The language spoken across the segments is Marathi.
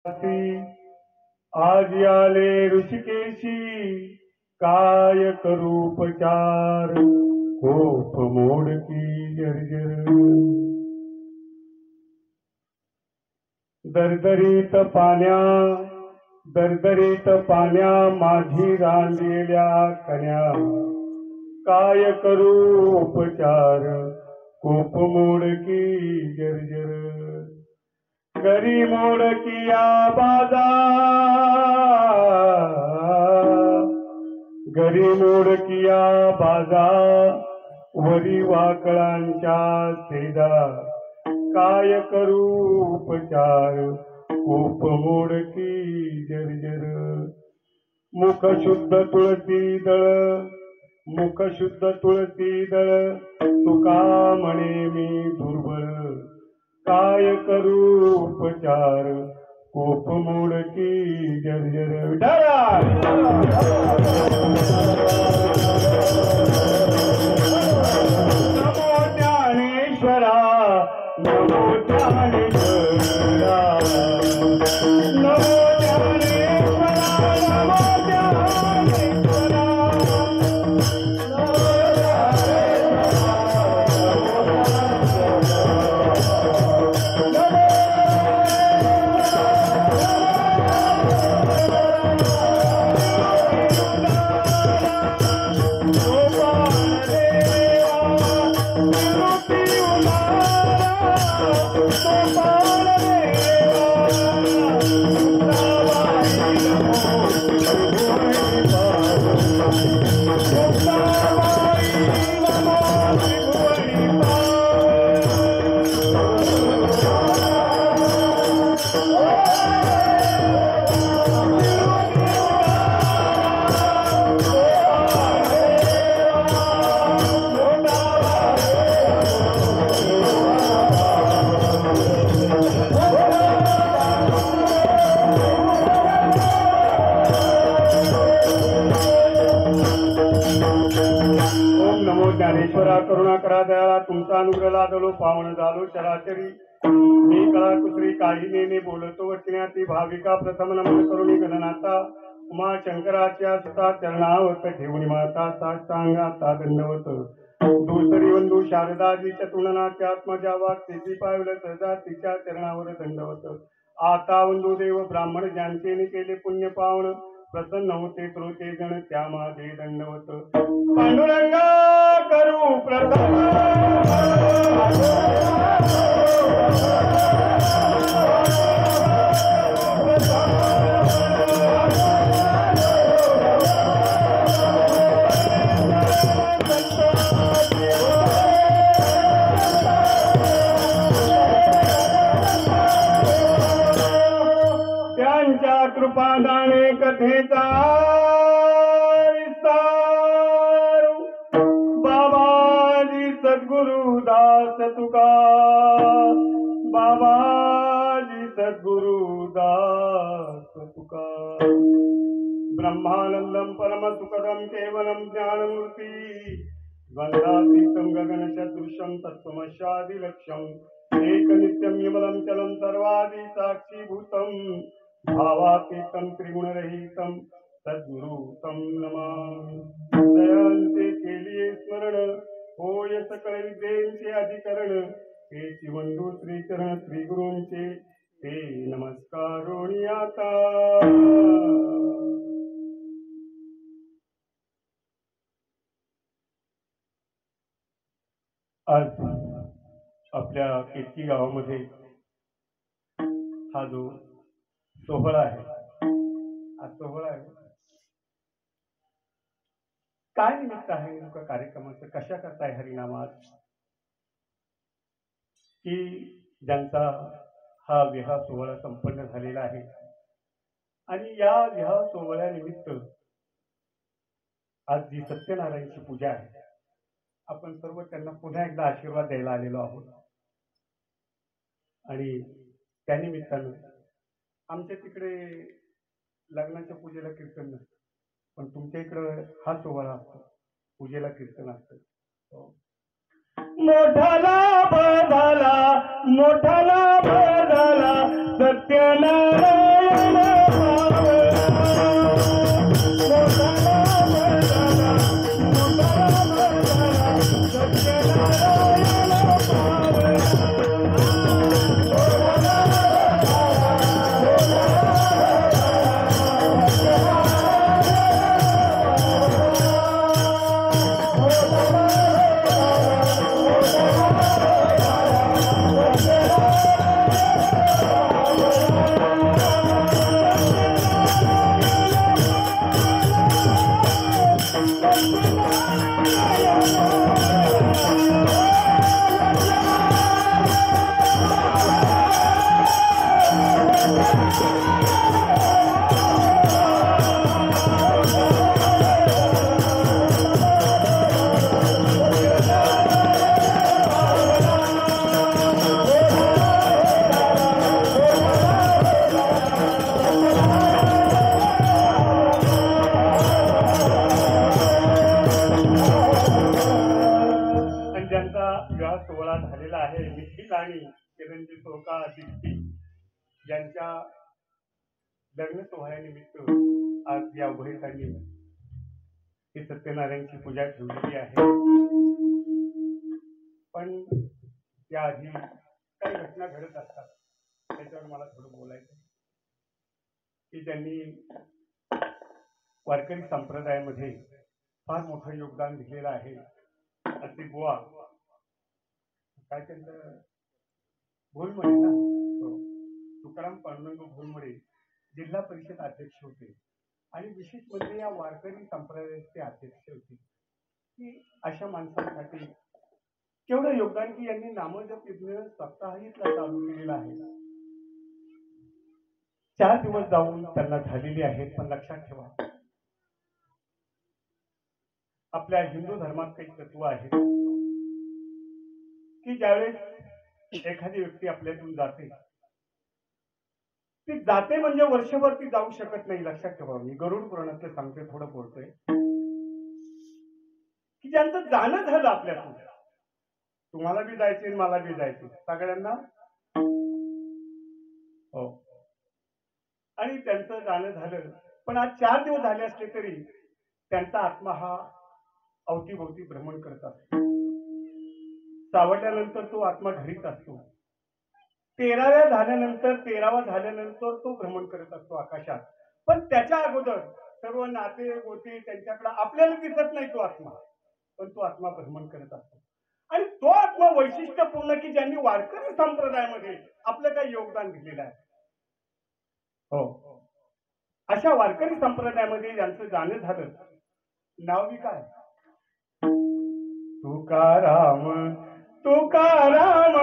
आज आले ऋषिकेशी काय करूपचार कोप मोडकी जर्जर दरदरीत पाण्या माझी रांधलेल्या कन्या काय करू उपचार कोप मोडकी जर्जर घरी मोडकिया बाजा वरी वाकळांच्या सेदा काय करू उपचार कोप मोडकी जर्जर मुख शुद्ध तुळसी दळ तुका म्हणे मी दुर्बळ काय करू उपचार कोप मोडकी जर्जर नमो ज्ञानेश्वरा नमो ज्ञानेश्वरा नमो ज्ञानेश्वरा नमो ज्ञानेश्वरा ज्ञानेश्वरा करुणा करा दयाळा तुमचा अनुग्रह लादलो पावन झालो चराचरी मी कळा कुत्री काही नेने बोलतो वचण्याती भाविका प्रथम नमन करुणी गणनाथा उमा शंकराच्या सुता चरणावत ठेवणी माता साष्टांगाता दंडवत दुसरी वंदू शारदाजीच्या तुलनाच्या आत्मजा वागतेची पावलं सहजा तिच्या चरणावर दंडवत आता वंदू देव ब्राह्मण ज्यांचेने केले पुण्य पावन प्रसन्न होते श्रोते जण त्या माझे दंडवत पांडुरंगा करू प्रथम त्यांच्या कृपादाने कथेचा सद्गुरुदास तुका बाबाजी सद्गुरुदास तुका ब्रह्मानंदम परम सुखदम केवलम ज्ञानमूर्ती द्वंद्वातीतं गगनसदृशं तत्त्वमस्यादिलक्ष्यम् एकनित्यं विमलं चलं सर्वादि साक्षीभूतं भावातीतं त्रिगुणरहितं सद्गुरु तं नमामि दयांते केलिये स्मरण होय सकळ विद्येचे अधिकरण हे शिवंदू श्रीचरण श्री गुरूंचे ते नमस्कारोणी आता आज आपल्या केतकी गावामध्ये हा जो सोहळा आहे काय निमित्त आहे नेमकं कार्यक्रमाचं कशा करताय हरिनामात की ज्यांचा हा विवाह सोहळा संपन्न झालेला आहे आणि या विवाह सोहळ्यानिमित्त आज जी सत्यनारायणची पूजा आहे आपण सर्व त्यांना पुन्हा एकदा आशीर्वाद द्यायला आलेलो आहोत आणि त्यानिमित्तानं आमच्या तिकडे लग्नाच्या पूजेला कीर्तन नसतं पण तुमच्या इकडं हा सोहळा असतो पूजेला कीर्तन असतं मोठा लाभ झाला सत्यनारायण विवाह सोहळा झालेला आहे. निखिल आणि चिरंजीव सोका दीप्ती यांच्या लग्न सोहळ्यानिमित्त आज या उभयतांनी ही सत्यनारायणची पूजा ठेवलेली आहे. पण त्याआधी काही घटना घडत असतात, त्याच्यावर मला थोडं बोलायचं की ज्यांनी वारकरी संप्रदायामध्ये फार मोठं योगदान दिलेलं आहे असे बुवा काय त्यांचं भोलमडे ना, तुकाराम पांडुरंग भोलमडे जिल्हा परिषद अध्यक्ष होते आणि विशेष म्हणजे या वारकरी संप्रदायाचे अध्यक्ष होते. की अशा माणसांसाठी केवढं योगदान की यांनी नामजप यज्ञ सप्ताहीतला चालू केलेला आहे. 4 दिवस जाऊन त्यांना झालेली आहेत. पण लक्षात ठेवा, आपल्या हिंदू धर्मात काही तत्व आहेत की ज्यावेळेस एखादी व्यक्ती आपल्यातून जाते, ती जाते म्हणजे वर्षभर ती जाऊ शकत नाही. लक्षात ठेवा, मी गरुड पुराणातलं सांगते, थोडं बोलतोय की ज्यांचं जाणं झालं आपल्यातून, तुम्हाला बी जायचे मला बी जायचे सगळ्यांना, हो, आणि त्यांचं जाणं झालं. पण आज 4 दिवस झाले असले तरी त्यांचा आत्मा हा अवतीभोवती भ्रमण करत असतो. सावरल्यानंतर तो आत्मा घरीच असतो. 13व्या झाल्यानंतर 13वा झाल्यानंतर तो भ्रमण करत असतो आकाशात. पण त्याच्या अगोदर सर्व नाते गोते त्यांच्याकडे आपल्याला दिसत नाही तो आत्मा, पण तो आत्मा भ्रमण करत असतो. आणि तो आत्मा वैशिष्ट्यपूर्ण की ज्यांनी वारकरी संप्रदायामध्ये आपलं काही योगदान दिलेलं आहे. हो, अशा वारकरी संप्रदायामध्ये ज्यांचं जाणं झालं, नाव बी काय, तुकाराम तुकाराम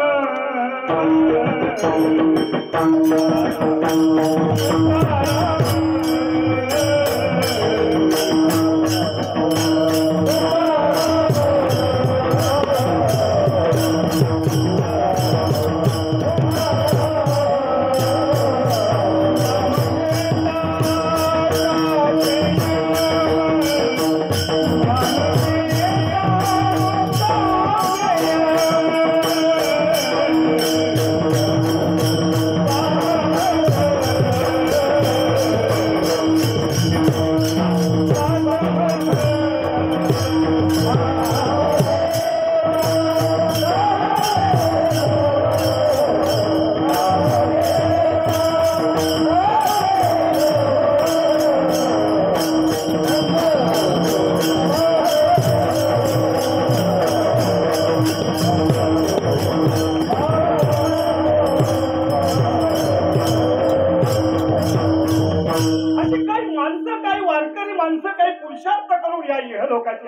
लोकांची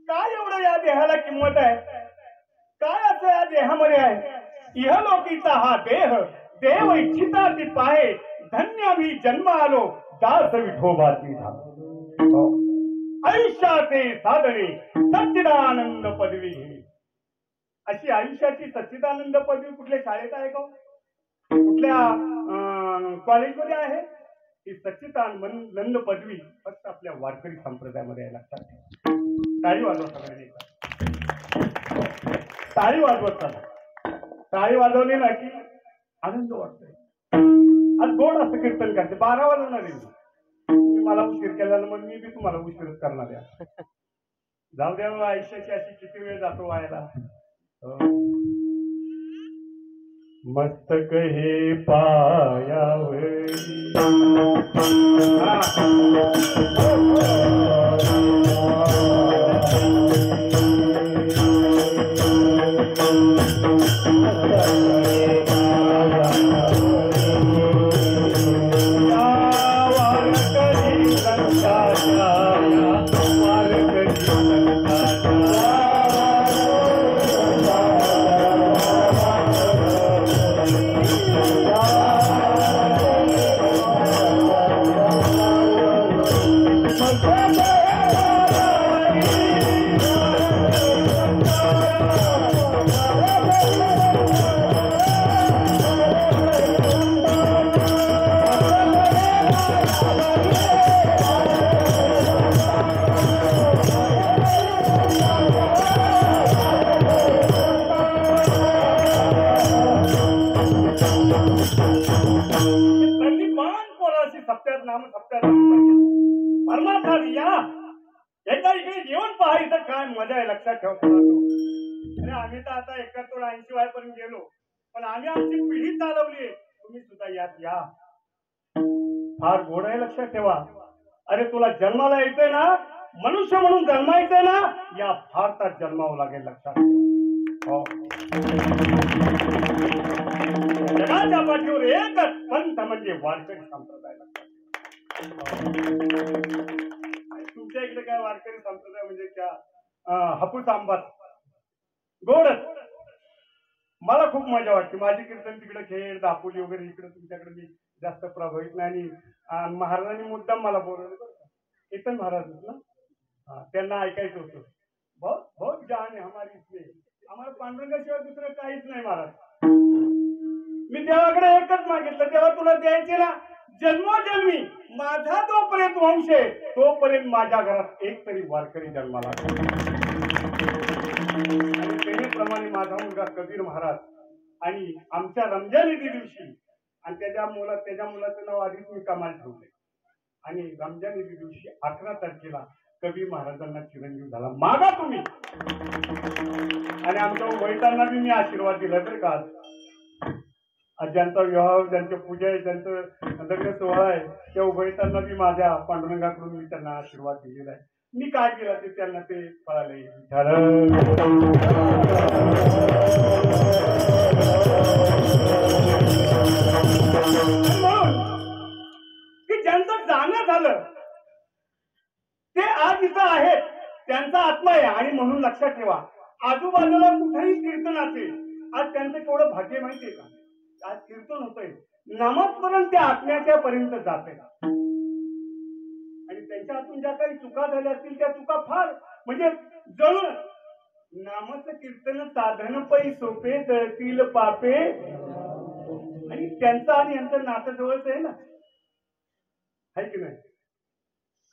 काय एवढं या देहाला किंमत आहे, काय असं या देहामध्ये आहे. इहलोकीचा हा देह देव इच्छिता ती पाहे, धन्य मी जन्म आलो दास विठोबाची झालो. आयुष्याचे साधने सच्चिदानंद पदवी, अशी आयुष्याची सच्चिदानंद पदवी कुठल्या शाळेत आहे का, कुठल्या कॉलेजमध्ये आहे? ही सच्चिदानंद पदवी फक्त आपल्या वारकरी संप्रदायामध्ये आहे. लक्षात टाळी वाजवा सगळ्यांनी, टाळी वाजवत चला. टाळी वाजवली ना की आनंद वाटतोय. आज गोड असं कीर्तन करते. 12 वाजवणार आहे मी, मला उशीर केला मग मी बी तुम्हाला उशीरच करणार आहे. जाऊ द्या, आयुष्याची अशी किती वेळ जातो व्हायला. मस्तक हे पायावरी Yeah. प्रतिमान पोराशी सप्त्यात नाम सप्त्यात परमार्था या एकदा इकडे येऊन पहा इथं काय मजा आहे लक्षात ठेवतो. अरे आम्ही तर आता 71-80 वयापर्यंत गेलो पण आम्ही आमची पिढी चालवली. तुम्ही सुद्धा यात या. फार गोड आहे लक्षात ठेवा. अरे तुला जन्माला यायचंय ना मनुष्य म्हणून जन्मायचंय ना या भारतात जन्मावं लागेल लक्षात ठेवा. जगाच्या पाठीवर एकच पंथ म्हणजे वारकरी संप्रदाय. तुमच्या इकडे काय वारकरी संप्रदाय म्हणजे त्या हापूस आंबा गोडच. मला खूप मजा वाटते. माझी कीर्तन तिकडे खेळ दापोली वगैरे इकडे तुमच्याकडे मी जास्त प्रभावित नाही. आणि महाराजांनी मुद्दाम मला बोलवलं बरं का. कीर्तन महाराज ना त्यांना ऐकायचं होतं. बहुत बहुत जान आहे हमारी इसमें. आम्हाला पांडुरंगाशिवाय दुसरं काहीच नाही महाराज. मी देवाकडे एकच मागितलं तेव्हा तुला द्यायचे ना जन्मोजन्मी माझा जोपर्यंत वंश आहे तोपर्यंत माझ्या घरात एक तरी वारकरी जन्माला. आणि त्याप्रमाणे माझा मुलगा कबीर महाराज आणि आमच्या रमजान ईदी दिवशी आणि त्याच्या मुलाचं नाव आधीच मी कमाल ठेवले. आणि रमजान ईदी दिवशी 11 तारखेला कबीर महाराजांना चिरंजीव झाला. मागा तुम्ही. आणि आमच्या उभयतांना बी मी आशीर्वाद दिला बरं का. आज ज्यांचा विवाह ज्यांची पूजा आहे ज्यांचं लग्न सोहळा आहे त्या उभयतांना बी माझ्या पांडुरंगाकडून मी त्यांना आशीर्वाद दिलेला आहे. मी काय केलं ते त्यांना ते कळाले. की ज्यांचं जाणं झालं ते आज इथं आहेत त्यांचा आत्मा आहे. आणि म्हणून लक्षात ठेवा आजूबाजूला कुठेही कीर्तन असेल आज त्यांचं केवढं भाग्य माहितीये का. आज कीर्तन होतंय नामस्मरण त्या आत्म्याच्या पर्यंत जाते. आणि त्यांच्या हातून ज्या काही चुका झाल्या असतील त्या चुका फार म्हणजे जळून नामच कीर्तन साधन पै सोपे जळतील पापे. आणि त्यांचं आणि यांचं नातं जवळच आहे ना आहे की नाही.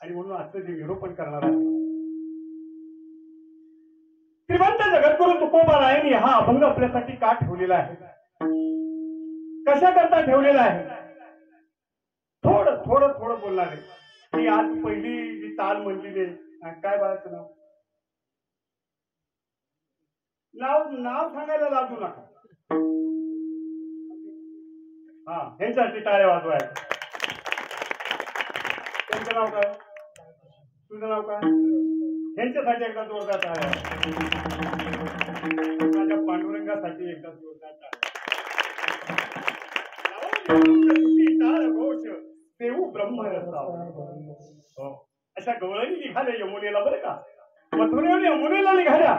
आणि म्हणून आजचं जे निरूपण करणार आहे श्रीमंत जगद्गुरु तुकोबारायांनी हा अभंग आपल्यासाठी का ठेवलेला आहे कशा करता ठेवलेला आहे. थोडं थोडं थोडं बोलणार आहे की आज पहिली जी ताल म्हणली काय बाळाचं नाव सांगायला लागू नका. हा ह्यांच्यासाठी टाळ्या वाजवायच्या. त्यांचं नाव काय तुझं नाव काय ह्यांच्यासाठी एकदा जोरदार टाळ्या. माझ्या पांडुरंगासाठी एकदा जोरदार टाळ्या. घोष देऊ ब्रह्मरसा. अशा गवळणी निघाल्या यमुनेला बरं का. मथुरेवर यमुनेला निघाल्या.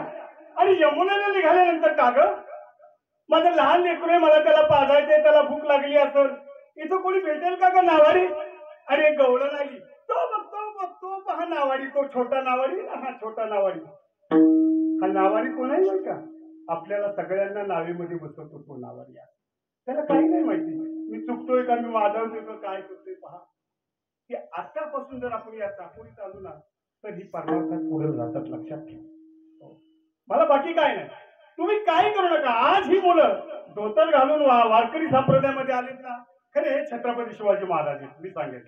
आणि यमुनेला निघाल्यानंतर का ग माझं लहान लेकरू आहे मला त्याला पाजायचंय त्याला भूक लागली असेल इथं कोणी भेटेल का ग नावाडी. आणि एक गवळण आली तो बघतो पहा नावाडी तो छोटा नावाडी ना हा छोटा नावाडी. हा नावाडी कोण आहे बरं का. आपल्याला सगळ्यांना नावेमध्ये बसवतो तो नावाडी. त्याला काही नाही माहिती मी चुकतोय का मी वाजवतोय का काय करतोय पहा. की आतापासून जर आपण या चाकोरी चालू ना तर ही परमार्थात पुढे जातात लक्षात ठेवा. मला बाकी काय नाही तुम्ही काही करू नका. आज ही मुलं धोतर घालून वारकरी संप्रदायामध्ये आलेत ना खरे हे छत्रपती शिवाजी महाराज आहेत. मी सांगेन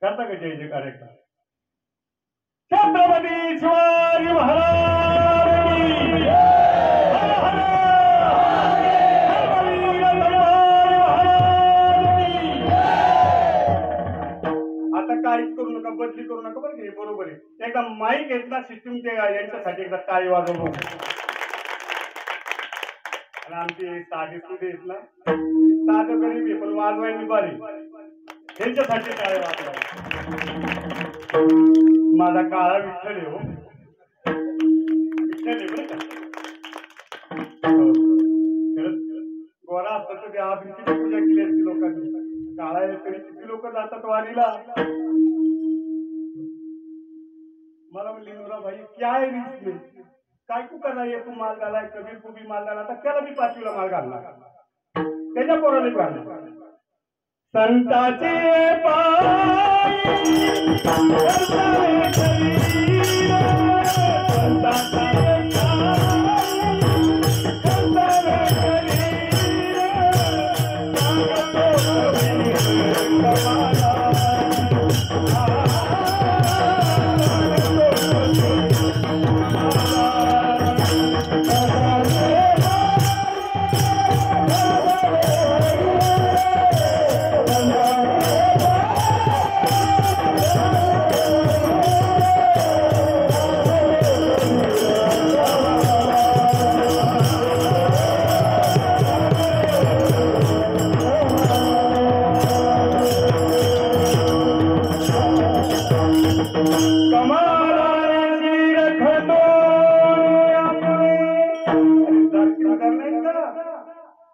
करता का जय जयकार एकदा. छत्रपती शिवाजी महाराज. आता काहीच करू नका बदली करू नका बरं की बरोबर आहे. एकदा माईक घेतला सिस्टीम यांच्यासाठी एकदा टाळी वाजवू. आणि आमची साधी सुधी आहेत ना साधं गरीब आहे पण वाजवायची बारी त्यांच्यासाठी टाळी वाजवा. माझा काळा विठ्ठल आहे हो विठ्ठल आहे बरं का. गोरा असतात तर त्या भिंतीची पूजा केली असती लोकांनी. काळा आहे तरी किती लोक जातात वारीला. मला म्हणली नुरा भाई क्या है रिस्क में काय तू करणार तू माल झालाय कबीर को भी माल झाला तर त्याला मी 5वीला माल घालणार त्याच्या पोराला घालणार. संताचे पाय संताचे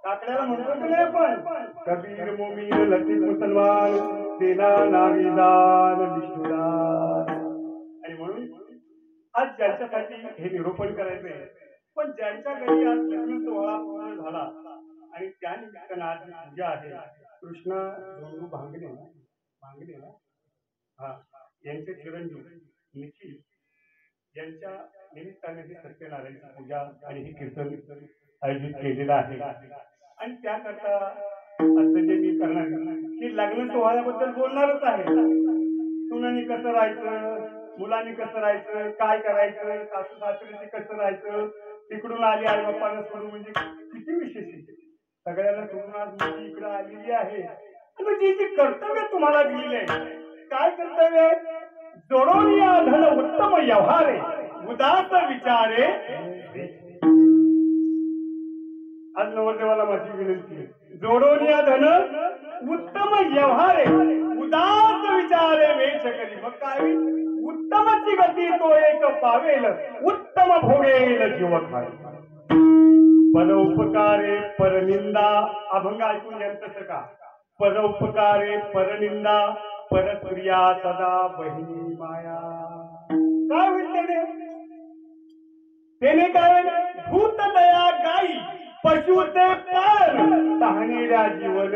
काकड्याला म्हणतो की नाही आपण कबीर मोमीन लतीफ मुसलमान देना नाविदान विष्णुदान. आणि म्हणून आज ज्यांच्यासाठी हे निरूपण करायचंय, पण ज्यांच्या घरी आज लग्न सोहळा पूर्ण झाला आणि त्या निमित्तानं आज पूजा आहे कृष्ण धोंडू भांगणे ना हा यांचे चिरंजीव निखिल यांच्या निमित्ताने ही सत्यनारायणची पूजा आणि हे कीर्तन आयोजित केलेलं आहे. आणि त्याकरता असं जे मी करणार की लग्न सोहळ्याबद्दल बोलणारच आहे. सुनांनी कसं राहायचं, मुलांनी कसं राहायचं, काय करायचं, सासू सासऱ्याची कसं राहायचं, तिकडून आली आई बाप्पाला सोडून म्हणजे किती विशेष आहे. सगळ्यांना सोडून आज मुलगी इकडं आलेली आहे आणि जी जी कर्तव्य तुम्हाला दिलेली आहे, काय कर्तव्य आहे? जोडून या धन उत्तम व्यवहारे उदास विचारे. आज नवरदेवाला माझी विनंती आहे, जोडून या धन उत्तम व्यवहारे उदास विचारे वेश करी. मग काय उत्तमची गती तो एक पावेल, उत्तम भोगेल जीवन. परोपकारे परनिंदा अभंग ऐकून घ्या तसं का. परोपकारे परनिंदा परप्रिया सदा बहिणी माया. काय होईल त्याने काय होईल? भूत दया गाई पशु ते पण तहानेल्या जीवन.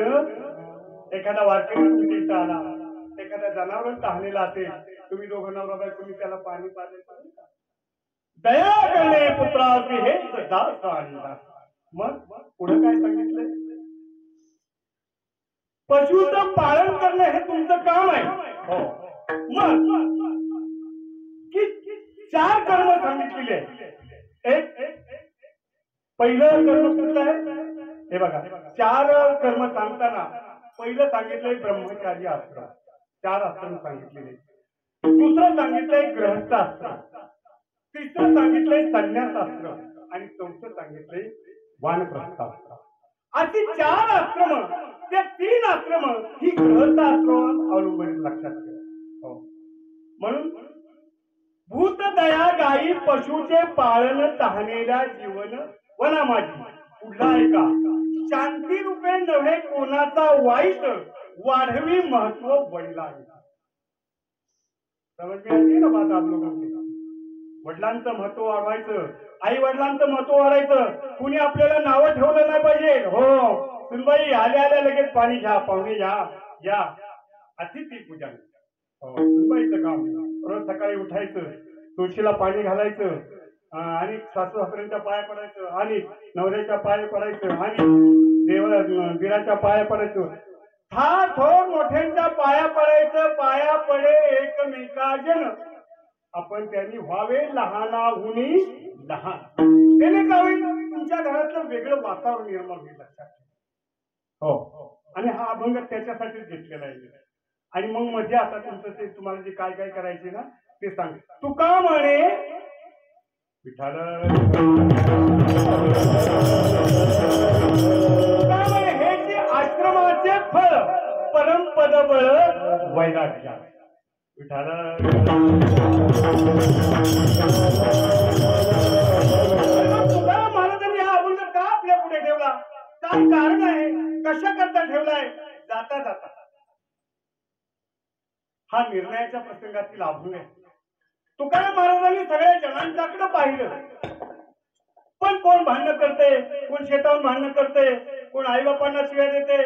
एखादा वारकरी तुमच्या इथं आला, एखादा जनावर तहानेला असेल, तुम्ही दोघं नवरा बायको तुम्ही त्याला पाणी पाजले, दया करणे पुत्राचे हेच दास आणला. मग पुढे काय सांगितलंय? पशुचं पालन करणं हे तुमचं काम आहे. हो. मग की 4 कर्म सांगितलेले. एक पहिलं कर्म कुठलं आहे? हे बघा, 4 कर्म सांगताना पहिलं सांगितलंय ब्रह्मचारी आश्रम, 4 आश्रम सांगितलेले. दुसरं सांगितलंय गृहस्थ आश्रम, तिसरं सांगितलंय संन्यास आश्रम आणि चौथं सांगितलंय वानप्रस्थ आश्रम. अशी 4 आश्रम, त्या 3 आश्रम ही गृहस्थ आश्रम अवलंबून लक्षात ठेवा. हो. म्हणून भूत दया गायी पशुचे पाळन तहानेल्या जीवन वना माझी. पुढला ऐका, शांती रूपे नव्हे कोणाचा वाईट वाढवी महत्व वडिला. समज मिळाली ना बात आप लोकांची. वडिलांचं महत्व वाढवायचं, आई वडिलांचं महत्व वाढायचं. कुणी आपल्याला नावं ठेवलं नाही पाहिजे. हो सुनबाई आल्या आल्या लगेच पाणी घ्या, पाहुणे घ्या, या अतिथी पूजा. हो सुनबाईचं काम. रोज सकाळी उठायचं, तुळशीला पाणी घालायचं आणि सासू सासऱ्यांच्या पाया पडायचं आणि नवऱ्याच्या पाया पडायचं आणि दिराच्या पाया पडायचं. हा थोर मोठ्यांच्या पाया पडायचं. पाया पडे एकमेकाजन आपण त्यांनी व्हावे लहानाहुनी लहान. त्याने काय होईल? तुमच्या घरातलं वेगळं वातावरण निर्माण होईल. लक्षात. हो. आणि हा अभंग त्याच्यासाठीच घेतलेला आहे. आणि मग मध्ये आता तुमचं ते तुम्हाला जे काय काय करायचे ना ते सांग. तुका म्हणे विठाल हे जे आश्रमाचे फळ परमपद बळ वैराग्य. विठाल तुकाराम महाराजांनी हा अभंग का आपल्या पुढे ठेवला? काय कारण आहे? कशा करता ठेवलाय? जाता जाता हा निर्णयाच्या प्रसंगातील अभंग आहे. तुकाराम महाराजांनी सगळ्या जणांच्याकडे पाहिलं, पण कोण भांडण करते, कोण शेतावरून भांडण करते, कोण आई बापांना शिव्या देते,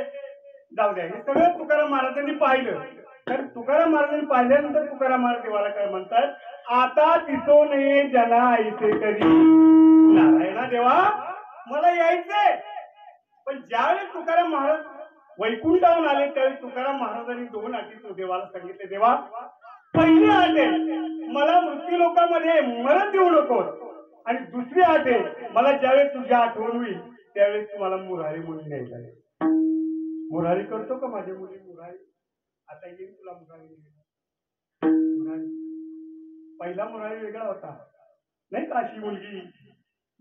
जाऊ द्या. हे सगळं तुकाराम महाराजांनी पाहिलं. तर तुकाराम महाराजांनी पाहिल्यानंतर तुकाराम महाराज देवाला काय म्हणतात? आता दिसो नये जना ऐसे करी. नारायणा देवा मला यायचंय. पण ज्यावेळेस तुकाराम महाराज वैकुंठावरून आले त्यावेळी तुकाराम महाराजांनी 2 अटी देवाला सांगितले. देवा पहिली अट आहे मला मृत्यू लोकांमध्ये मरण देऊ नको, आणि दुसरी अट आहे मला ज्यावेळेस तुझी आठवण होईल त्यावेळेस तुम्हाला मुरारी म्हणून न्यायला आहे. मुरारी करतो का माझ्या मुली? मुरारी आता येईल तुला मुरारी. पहिला मुरारी वेगळा होता नाही का? अशी मुलगी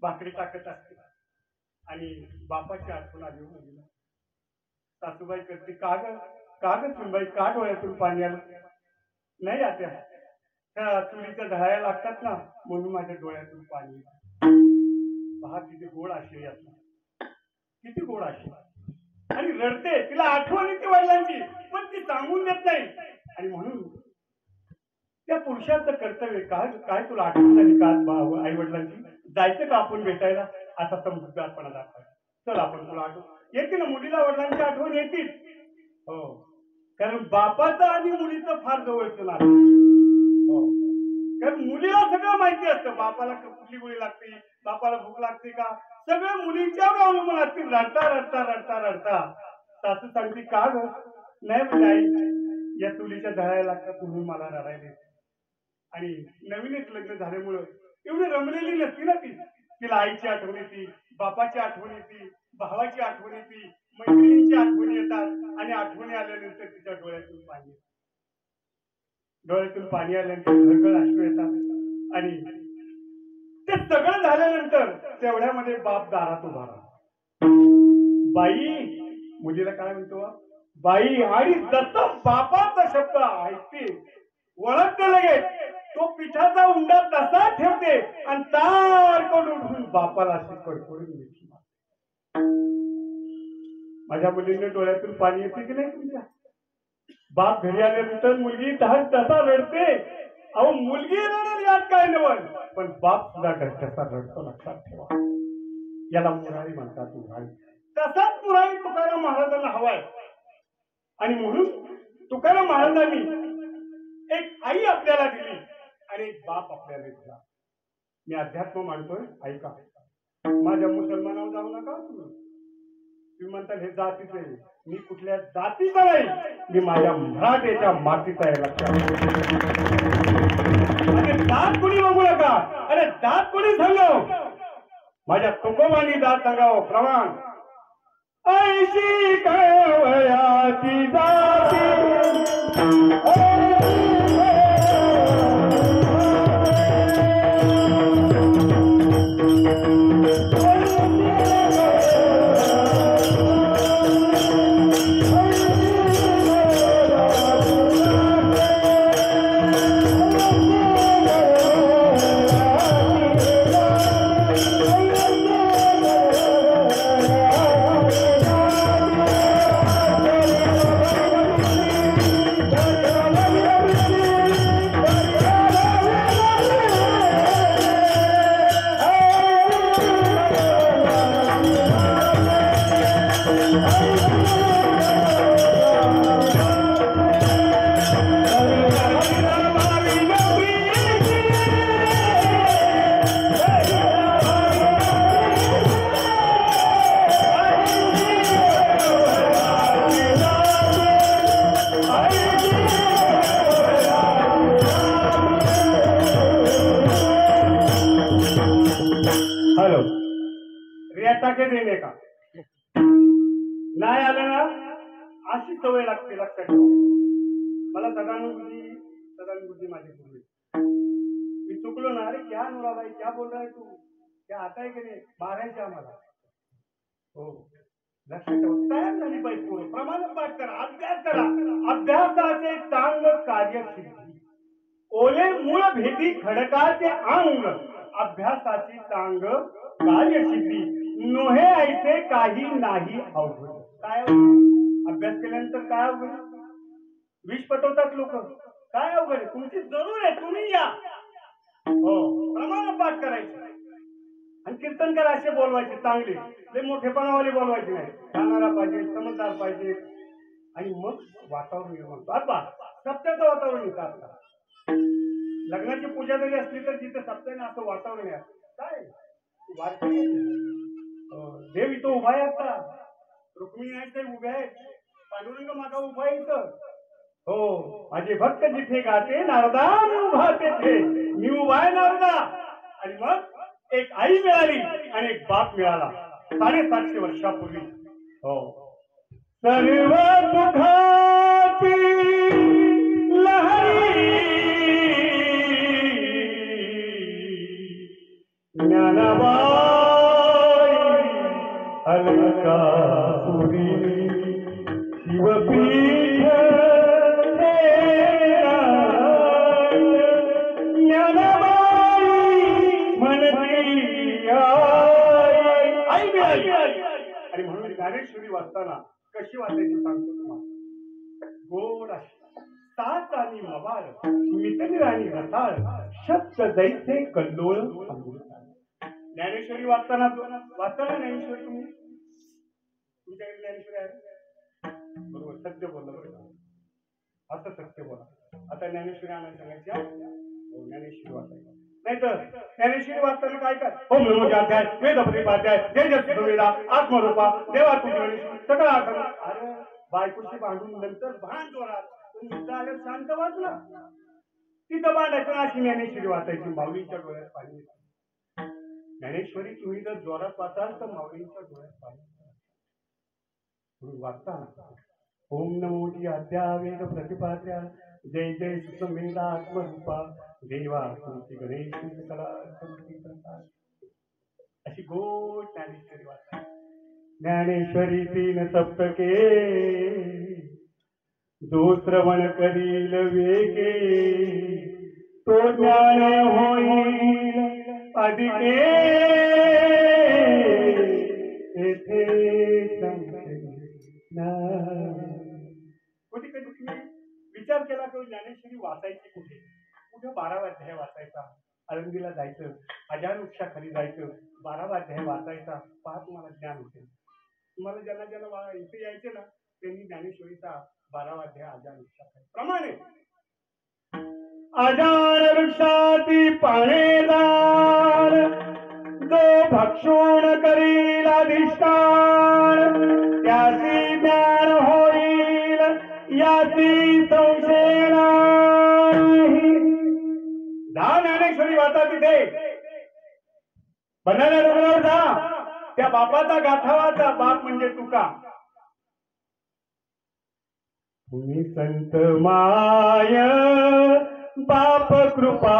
भाकरी टाकत असते आणि बापाची आठवण आली मुलीला. सासूबाई करते, का ग सुनबाई का डोळ्यातून पाणी आलं? नाही आता त्या चुलीच्या दहाया लागतात ना म्हणून माझ्या डोळ्यातून पाणी. पहा किती गोड आशय असतात, किती गोड अशी आणि रडते, तिला आठवण येते वडिलांची, पण ती सांगून देत नाही. आणि म्हणून त्या पुरुषाचं कर्तव्य काय, काय तुला आठवण झाली का आई वडिलांची, जायचं का आपण भेटायला, असा समजूतदारपणा दाखवायचा. चल आपण तुला आठवण येते ना, मुलीला वडिलांची आठवण येतील. हो, कारण बापाचं आणि मुलीचं फार जवळचं नातं. हो, कारण मुलीला सगळं माहिती असतं, बापाला कुठली गोळी लागते, बापाला भूक लागते का, सगळं मुलींच्यावर अवलंबून असतील. रडता रडता रडता रडता सासू सांगते, का ग, नाही म्हणजे आई या चुलीच्या धळायला लागतात तुम्ही मला रडायला. आणि नवीनच लग्न झाल्यामुळं एवढी रमलेली नसती ना ती, तिला आईची आठवण येते, बापाची आठवण येते, भावाची आठवण येते, मैत्रिणींची आठवणी येतात. आणि आठवणी आल्यानंतर तिच्या डोळ्यातून पाणी आल्यानंतर घळघळ अश्रू येतात. आणि ते सगळं झाल्यानंतर तेवढ्यामध्ये बाप दारात उभा राहतो. बाई, मुलीला काय म्हणतो, बाई. आणि जसं बापाचा शब्द ऐकते, वळखते लगेच, तो पिठाचा उंडा तसा ठेवते आणि तारकन उठून बापाला अशी कडकडून मिठी मारते. माझ्या मुलीने डोळ्यातून पाणी येते की नाही तुमच्या? बाप घरी आल्यानंतर मुलगी तसा रडते. अहो, मुलगी रडेल यात काय नवल, पण बाप सुद्धा कसा रडतो लक्षात ठेवा. याला मुरारी म्हणतात, मुरारी. तसाच मुरारी तुकाराम महाराजांना हवाय. आणि म्हणून तुकाराम महाराजांनी एक आई आपल्याला दिली आणि एक बाप आपल्याला दिला. मी अध्यात्म मानतोय, ऐका. माझ्या मुसलमानावर जाऊ नका तुम्ही म्हणताल हे जातीचं आहे. मी कुठल्या जातीचा नाही, मी माझ्या मराठीच्या मातीचा आहे लक्षात. आणि जात कोणी बघू नका. अरे जात कोणी सांगाव, माझ्या तुकोबानी जात सांगावं. प्रमाण ऐशी कवयाची जाती देणे का नाही आलं ना, अशी सवय लागते लक्षात ठेवा. मला सदानुभूती माझी पूर्वी. मी चुकलो ना, अरे क्या नूराबाई क्या बोल रहा है तू, क्या आता है की नाही, मारायचे आम्हाला. हो, लक्षात ठेवा. तयार झाली पाहिजे, पूर्ण प्रमाणात पाठ करा, अभ्यास करा. अभ्यासाचे चांग कार्यसिद्धी, ओले मूळ भेटी खडकाचे अंग. अभ्यासाची चांग कार्यसिद्धी, नोहे ऐसे काही नाही अवघड. काय अभ्यास केल्यानंतर काय अवघड? विष पटवतात लोक, काय अवघड आहे? तुमची जरूर आहे, तुम्ही या. हो, प्रमाण पाठ करायचे आणि कीर्तनकार असे बोलवायचे चांगले, ते मोठेपणावाले बोलवायचे नाही. जाणारा पाहिजे, समजदार पाहिजे. आणि मग वातावरण निर्माण होतं. आता सत्याचं वातावरण येतं. आपल्याला लग्नाची पूजा जरी असली तर तिथे सत्याने असं वातावरण आहे. काय देव इथं उभा आहे, आता रुक्मिणी आहे ते उभे आहेत, पांडुरंग माझा उभा आहे इथं. हो, माझे भक्त जिथे गाते नारदा मी उभा तेथे, मी उभा आहे नारदा. आणि मग एक आई मिळाली आणि एक बाप मिळाला 750 वर्षापूर्वी. हो, सर्व सुखाची लहरी ज्ञानबाई अलंकापुरी शिवपीठ ज्ञानबाई म्हणती आई मिळाली. आणि म्हणून आपली ज्ञानेश्वरी वाचताना कशी वाचायची सांगतो तुम्हाला. गोड अशी सात आणि मवाळ मितनी राणी रसाळ शब्द दैसे कल्लोळ ज्ञानेश्वरी वाचताना ज्ञानेश्वरी तुमच्याकडे ज्ञानेश्वरी आहे बरोबर सत्य बोललं बरोबर असं सत्य बोला. आता ज्ञानेश्वरी आणायला सांगायच्या ज्ञानेश्वरी वाचायला नाही तर ज्ञानेश्वरी वाचताना काय काय ओम नमो अध्याय वेद परिपाध्याय जय जय सुवेदा आत्मरूपा देवा तुझी सगळं आठवण. अरे बायकोशी भांडून नंतर भांड जोरात आलं शांत वाचला तिथं भांडायचं अशी ज्ञानेश्वरी वाचायची. माऊलींच्या डोळ्यात पाणी ज्ञानेश्वरी तुम्ही जर जोरात वाचाल तर माऊलींच्या डोळ्यात पाणी वाचता ना. ओम नमो अध्याय वेद प्रतिपाद्या जय जय सुसमेधा आत्मरूपा देवा तुमची गणेश कला अशी गोड ज्ञानेश्वरी वाचा. ज्ञानेश्वरी 3 सप्तके जो श्रवण करील वेगे तो ज्ञान होईल अधिके येथे कधी कधी तुम्ही विचार केला की ज्ञानेश्वरी वाचायची कुठे कुठे 12वा अध्याय वाचायचा. आळंदीला जायचं अजान वृक्षाखाली जायचं 12वा अध्याय वाचायचा पहा तुम्हाला ज्ञान होते. तुम्हाला ज्यांना इथे यायचे ना त्यांनी ज्ञानेश्वरीचा 12वा अध्याय अजान वृक्षाखाली प्रमाणे अजान वृक्षाती पाणेदार जो भक्षण करील अधिष्ठान त्याची ज्ञान होईल याची संशय नाही. ज्ञानेश्वरी वाचा तिथे बनायला डोंगरावर जा त्या बापाचा गाथा वाचा. बाप म्हणजे तुका. तुम्ही संत माय बाप कृपा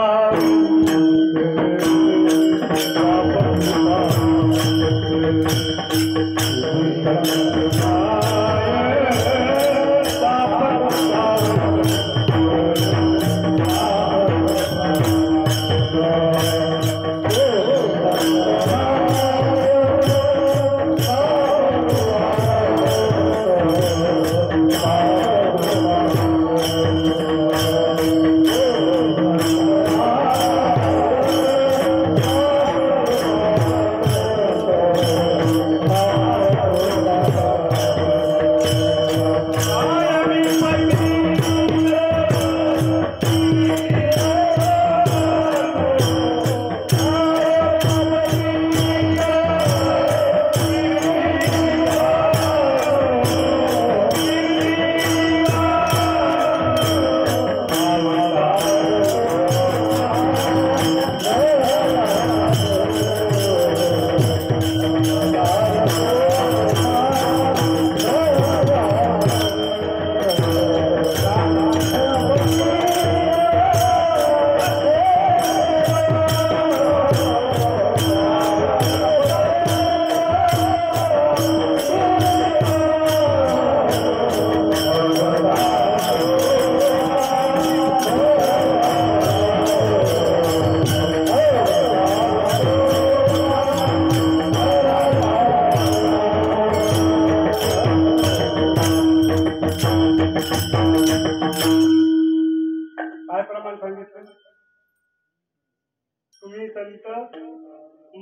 तुम्ही संत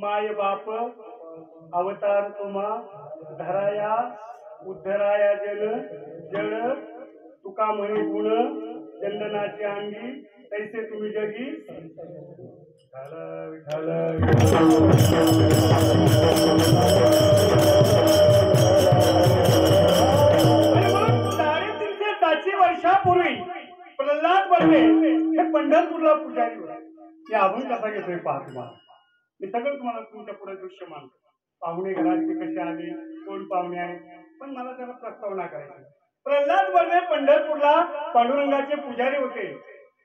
माय बाप अवतार तुम्हा धराया उद्धराया जड तुका म्हणे गुण चंदनाची अंगी तैसे तुम्ही जगी वर्षापूर्वी प्रल्हाद बर्वे हे पंढरपूरला पुजारी होते. हे अभंग कसा घेतोय पहा तुम्हाला. मी सगळं तुम्हाला तुमच्या पुढे दृश्य मानतो. पाहुणे घराचे कसे आले कोण पाहुणे आहे पण मला त्याला प्रस्तावना करायची. प्रल्हाद बर्वे पंढरपूरला पांडुरंगाचे पुजारी होते.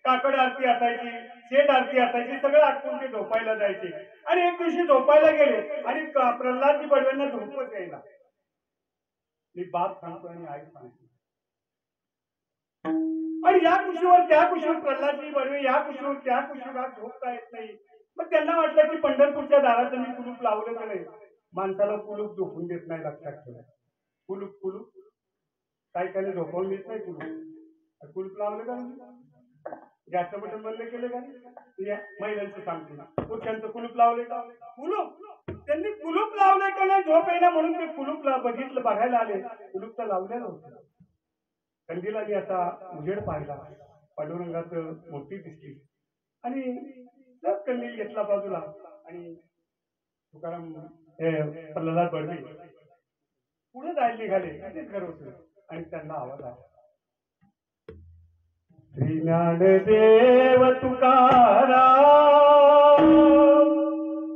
काकड आरती असायची शेत आरती असायची सगळं आटपून ते झोपायला जायचे. आणि एक दिवशी झोपायला गेले आणि प्रल्हादजी बर्वेंना झोपच यायला. मी बाप सांगतो आणि आई सांगतो आणि या कुशीवर त्या कुशीवर प्रल्हादजी बर्वे या कुशीवर त्या कुशीवर झोपता येत नाही. मग त्यांना वाटलं की पंढरपूरच्या दाराचं मी कुलूप लावलं का नाही. माणसाला कुलूप झोपून देत नाही, लक्षात ठेवा. कुलूप कुलूप काही काही झोपवून देत नाही. कुलूप कुलूप लावलं का? गॅसचं बटन बंद केलं का? या महिलांचं सांगते, पुरुषांचं कुलूप लावले का? कुलूप त्यांनी कुलूप लावले का नाही झोप येणं म्हणून ते कुलूप बघितलं, बघायला आले. कुलूप तर लावलेलं होतं. कंदीला मी असा उजेड पाहिला, पांडुरंगाचं मूर्ती दिसली आणि जर कंदील घेतला बाजूला आणि तुकाराम प्रल्हाद बडवे पुढे जायला निघाले. तेच घर होतं आणि त्यांना आवाज आला, श्री ज्ञानदेव तुकाराम,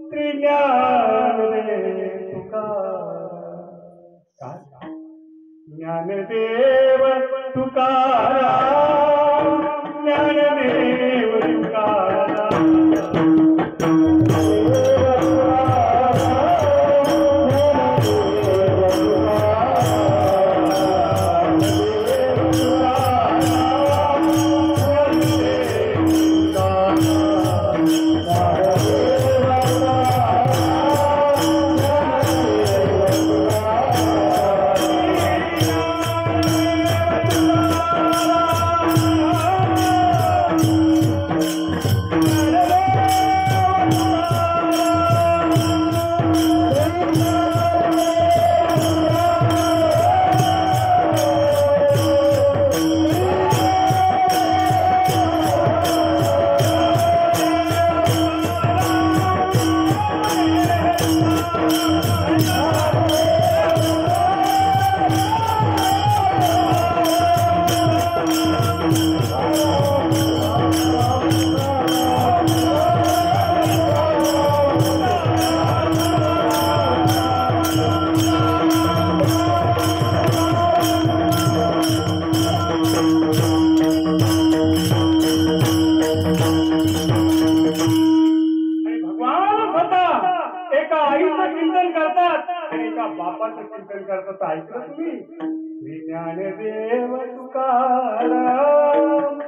श्री ज्ञानदेव तुकाराम. ज्ञानदेव तुकाराम, ज्ञानदेव तुकाराम. बापाचं चिंतन करतात. ऐकलं तुम्ही? श्री ज्ञानदेव तुकाराम,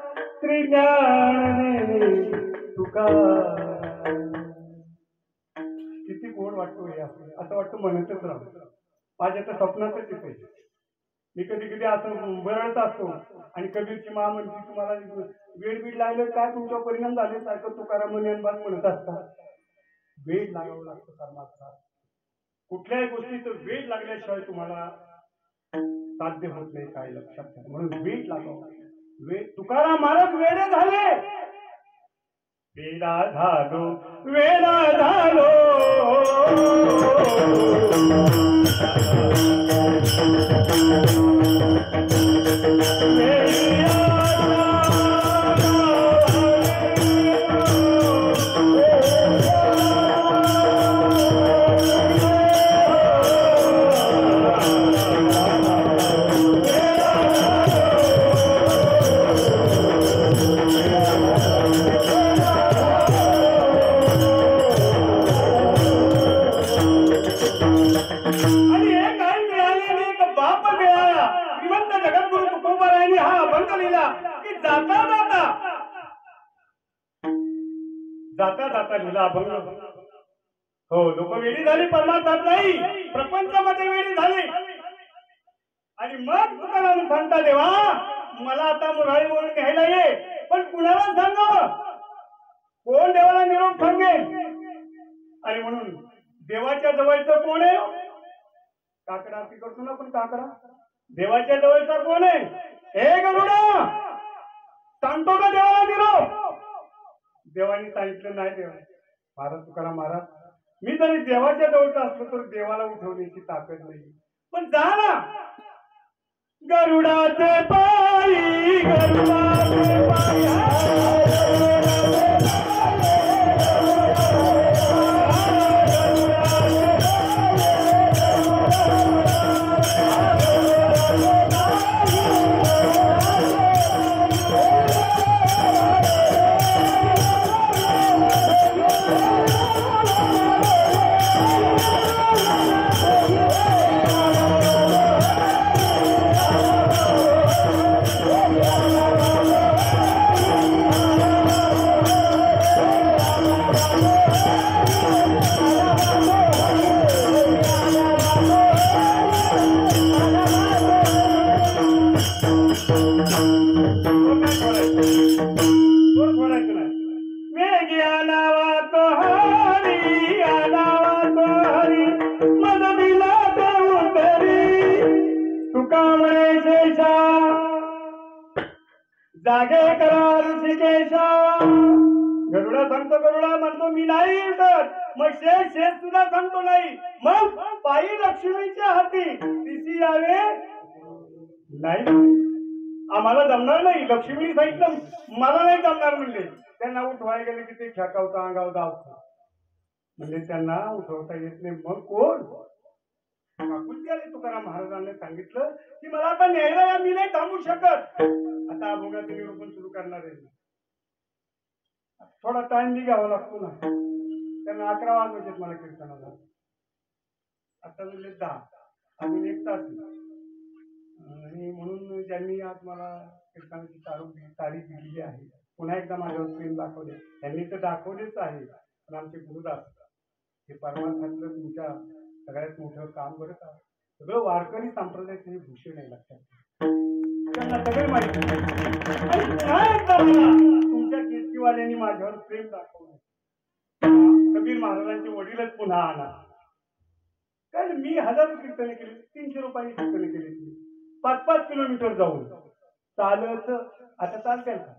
श्री ज्ञानदेव तुकाराम. किती गोड वाटतो हे. असं वाटतं म्हणतच राहू. माझ्या तर स्वप्नातच येते. मी कधी कधी असं बरळत असतो आणि कबीरची मा म्हणते, तुम्हाला वेळ बीड लागलं काय, तुमच्या परिणाम झाले सारखं तुकाराम म्हणत असतात. वेळ लागावं लागतं कर्माचा. कुठल्याही गोष्टीचं वेळ लागल्याशिवाय तुम्हाला साध्य होत नाही. काय लक्षात घ्या. म्हणून वेळ लागावं. तुकाराम महाराज वेडे झाले. वेडा झालो, वेडा झालो, जाता जाता लिहिला अभंग. हो, लोक वेळी झाली, परमार्थात नाही, प्रपंचामध्ये वेळी झाली. आणि मग तुकाराम सांगता, देवा मला आता मुराळी म्हणून घ्यायला ये, पण कुणाला सांगावं? कोण देवाला निरोप सांगेल? आणि म्हणून देवाच्या जवळचं कोण आहे? काकडा आरती करतो ना आपण, काकडा देवाच्या जवळचा कोण आहे? हे गरुडा, सांगतो का देवाला निरोप? देवानी सांगितलं नाही. देवा महाराज तुकाराम महाराज, मी जरी देवाच्या जवळचा असलो तर देवाला उठवण्याची ताकद नाही. पण जा ना. गरुडाचे पायी, गरुडाचे पायी, सोडायचं नाही. वेगी आणावा तो हरी, आणावा तो हरी, मद दिला तो उतरी. तुका म्हणे शेषा जागे करा ऋषिकेशा. गरुडा सांगतो, गरुडा म्हणतो मी नाही तर मग शेष सुद्धा सांगतो नाही. मग पायी लक्ष्मीच्या हाती तिची यावे नाही. आम्हाला जमणार नाही. लक्ष्मीने सांगितलं मला नाही जमणार म्हणले. त्यांना उठवाय गेले की ते खेकावता अंगाव धावतं म्हणजे त्यांना उठवता येत नाही. मग कोण काकुलती आले. तुकाराम महाराजांनी सांगितलं की मला आता न्यायला या, मी नाही थांबू शकत. आता अभंगाचं निरूपण सुरू करणार आहे. थोडा टाइम बी घ्यावा लागतो ना. त्यांना 11 वाजवायचे मला कीर्तनाला. आता म्हणजे 10 अजून 1 तास. आणि म्हणून ज्यांनी आज मला कीर्तनाची तारीख दिलेली आहे पुन्हा एकदा माझ्यावर प्रेम दाखवले. त्यांनी तर दाखवलेच आहे. पण आमचे गुरुदास हे परमार्थातलं तुमच्या सगळ्यात मोठं काम बरं का. सगळं वारकरी संप्रदायाचं हे भूषण आहे. लक्षात त्यांना सगळे माहिती. तुमच्या कीर्तीवाल्यांनी माझ्यावर प्रेम दाखवलं. कबीर महाराजांचे वडीलच पुन्हा आणा. कारण मी 1000 कीर्तने केली, 300 रुपयांनी कीर्तने केली. 5-5 किलोमीटर जाऊन चालत. आता चालते का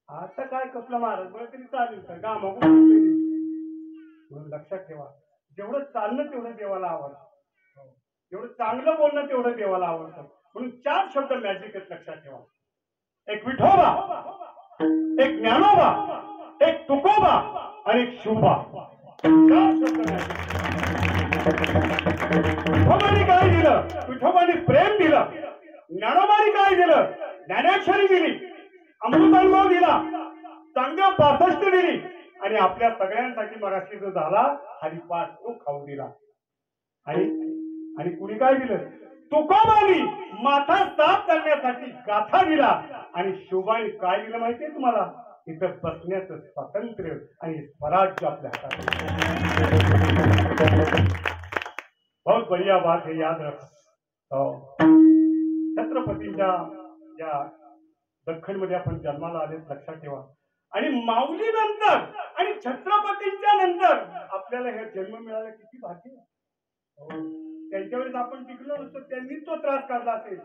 आता काय कसलं महाराज बरं तरी चालेल का गामागून. म्हणून लक्षात ठेवा जेवढं चालणं तेवढं देवाला आवडतं. जेवढं चांगलं बोलणं तेवढं देवाला आवडतं. म्हणून 4 शब्द मॅजिक आहेत. लक्षात ठेवा. एक विठोबा, एक ज्ञानोबा, एक तुकोबा आणि एक शुभा. 4 शब्द मॅजिक. विठोबाने काय दिलं? विठोबाने प्रेम दिलं. ज्ञानोबाने काय दिलं? ज्ञानेश्वरी दिली, अमृतानुभव दिला, चांगल्या 65 दिली आणि आपल्या सगळ्यांसाठी मराठी जो झाला हरिपाठ तो खाऊ दिला. आणि कुणी काय दिलं? तुकोबानी माथा साफ करण्यासाठी गाथा दिला. आणि शोभाने काय दिलं माहितीये तुम्हाला? इथं बसण्याचं स्वातंत्र्य आणि स्वराज्य आपल्या हातात. बहुत बढ़िया बात है, याद रखो. छत्रपतींच्या या दख्खन मध्ये आपण जन्माला आले. लक्षात ठेवा. आणि माऊली नंतर आणि छत्रपतींच्या नंतर आपल्याला हे जन्म मिळाला किती भाग्य. त्यांच्या वेळेस आपण टिकलो नसतो. त्यांनीच तो त्रास काढला असेल.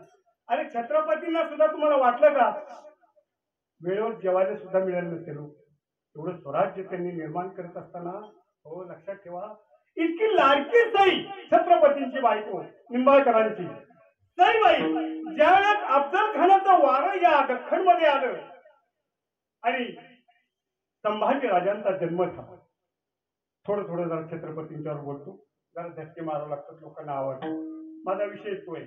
अरे छत्रपतींना सुद्धा तुम्हाला वाटलं का वेळेवर जेवायला सुद्धा मिळालं नसेल? एवढं स्वराज्य त्यांनी निर्माण करत असताना. हो लक्षात ठेवा. इतकी लाडकी सई छत्रपतींची बायको निंबाळकरांची सईबाई ज्यावेळेस अफजल खानाचं वारं या दख्खन मध्ये आलं आणि संभाजी राजांचा जन्म झाला. थोडं जरा छत्रपतींच्यावर बोलतो. जरा धक्के मारावं लागतात. लोकांना आवडतं. माझा विषय तो आहे.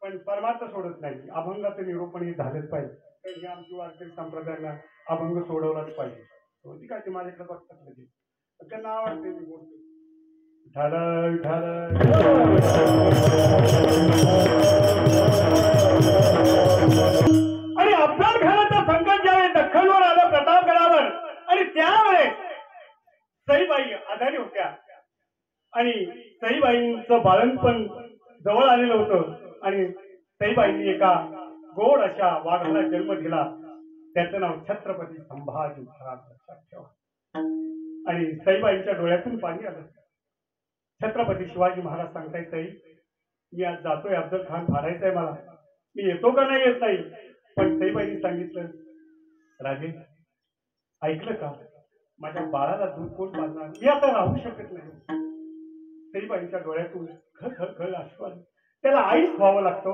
पण परमार्थ सोडत नाही. अभंगाचं निरूपण हे झालंच पाहिजे. हे आमची वारकरी संप्रदायाला अभंग सोडवलाच पाहिजे. होती काय ते माझ्याकडे बघतात लगेच. त्यांना आवडते मी बोलतो. आणि अफजल खानाचा संकट ज्यावेळेस दख्खनवर आलं प्रतापगडावर आणि त्यावेळेस सईबाई आजारी होत्या आणि सईबाईंचं बाळणपण जवळ आलेलं होतं. आणि सईबाईंनी एका गोड अशा वाघाला जन्म दिला. त्याचं नाव छत्रपती संभाजी महाराज. लक्षात ठेवा. आणि सईबाईंच्या डोळ्यातून पाणी आलं. छत्रपती शिवाजी महाराज सांगताय सई मी आज जातोय, अफजल खान फाडायचंय मला, मी येतो का नाही येत नाही. पण सईबाईंनी सांगितलं राजे ऐकलं का माझ्या बाळाला दूध कोण पाजणार, मी आता राहू शकत नाही. सईबाईंच्या डोळ्यातून खळ अश्रू आले. त्याला आईच व्हावं लागतो.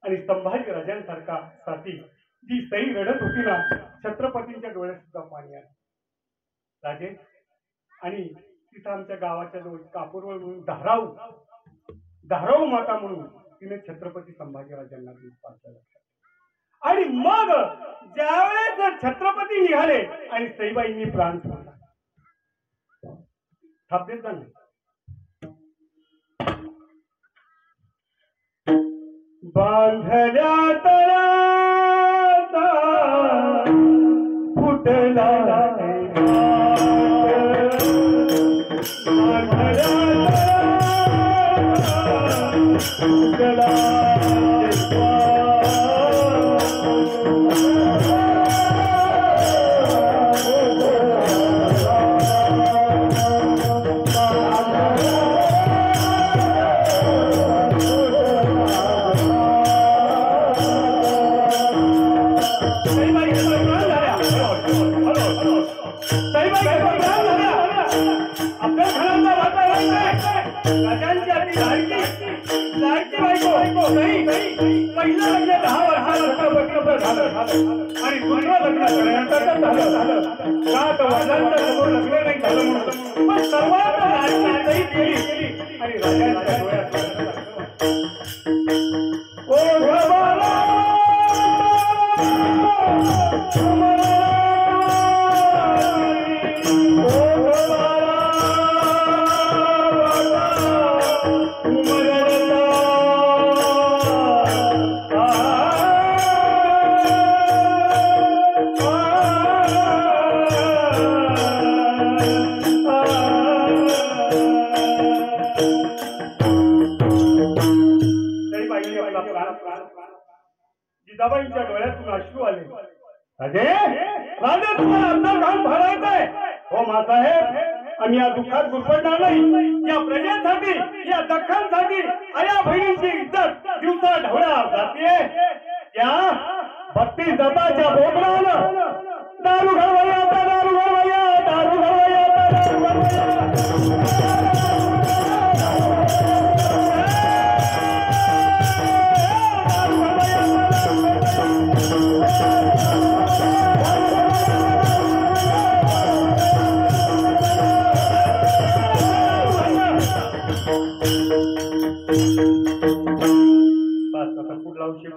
आणि संभाजी राजांसारखा साथी जी सई रडत होती ना छत्रपतींच्या डोळ्यात सुद्धा पाणी आलं. राजे आणि तिथं आमच्या गावाच्या जवळ कापूरवळ म्हणून धाराऊ माता म्हणून तिने छत्रपती संभाजीराजांना दूध पाजलं. आणि मग ज्यावेळेस छत्रपती निघाले आणि सईबाईंनी प्राण सोडला. थांबतेच नाही. बांधल्या तळाचा फुटला बांधल्या लाडकी लाडकी बायको नाही पहिलं लग्न 10 वर्षानंतर झालं आणि दुसरं लग्न झाल्यानंतर झालं का तर वडिलांच्या समोर लग्न नाही झालं म्हणून पण सर्वात लाडकी नाही केली आणि राजाच्या डोळ्यात ओ घरवाला जिजाबाईंच्या डोळ्यातून अश्रू आले. राजे राजे तुम्हाला अंतर घाल भरायचंय हो मासाहेब. आम्ही या दुःखात गुरफटणार नाही. या प्रजेसाठी या दख्खनसाठी आया बहिणींची इज्जत दिवसा ढवळ्या जातीये. त्या 32 दत्ताच्या बोबडानं दारू घालवया दारू घालवया दारू घालवया दारू घालवया